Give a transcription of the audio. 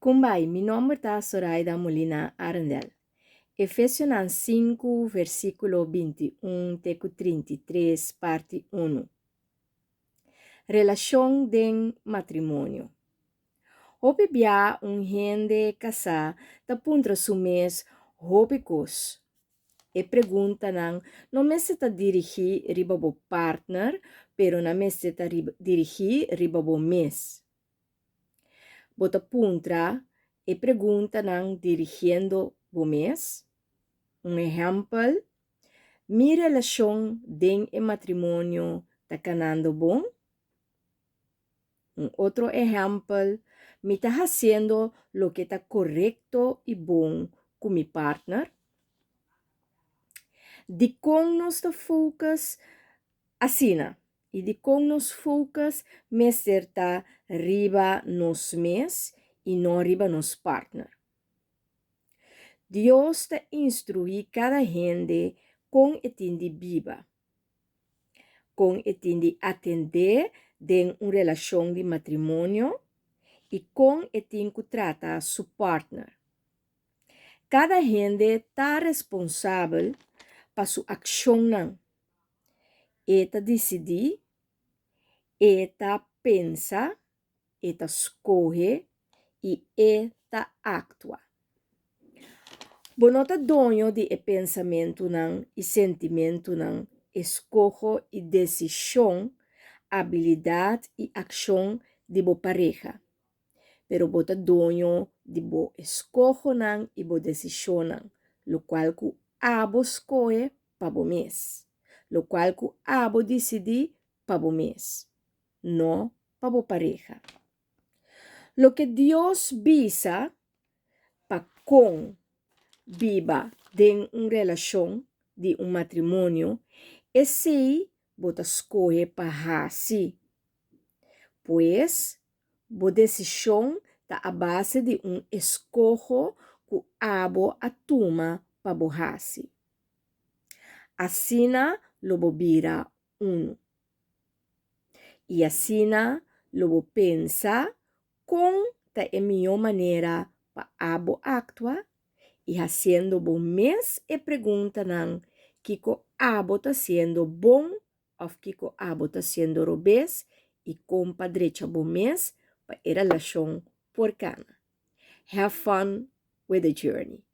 Kumbay, mi nombre es Zoraida Molina Arendel. Efesios 5, versículo 21, teco 33, parte 1. Relación de matrimonio. Hope bia gente casada da puntra su mes hope cos. E pergunta não me se ta dirigir riba bo partner, pero na me se ta dirigir riba bo mes. Bota puntra e pergunta dirigindo bo mes. Exemplo, mi relação den e matrimônio tá canando bom. Outro exemplo, me tá haciendo lo que tá correcto e bom com mi partner. De com nos da focus assina. E de com nos focus me certa riba nos mes e não riba nos partner. Deus te instrui cada gente com etindi viva. Com etindi atender de uma relação de matrimônio e com etindi trata su partner. Cada gente está responsável para sua ação. Eta decidi, eta pensa, eta escolhe e eta actua. Bonota dono de pensamento e sentimento escojo e decisão, habilidade e ação de bo pareja. Pero bota dono de bo escojo e bo decisão, lo qual ku abo escolhe pa bo mês. Lo qual ku abo decidi pa bo mês. No pa bo pareja. Lo que Dios visa pa con viva de uma relação, de um matrimônio, é se bota escolhe pa hasi. Pois, bo decisão tá a base de escojo que abo atuma pa bo hasi. Assina lo vira uno. E assina lo pensa com ta é melhor maneira pa abo actua e haciendo bom mês e pergunta kiko abo tá sendo bom ou kiko abo tá sendo robês e compadrecha bom mês pa a relação porcana. Have fun with the journey.